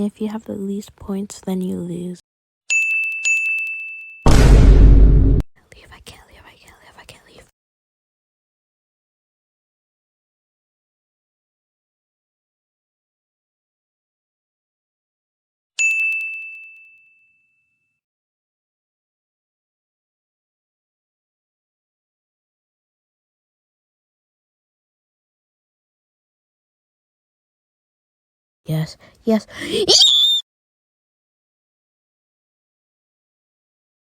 If you have the least points, then you lose. Leave, I can't leave, I can't leave, I can't leave. Yes, yes.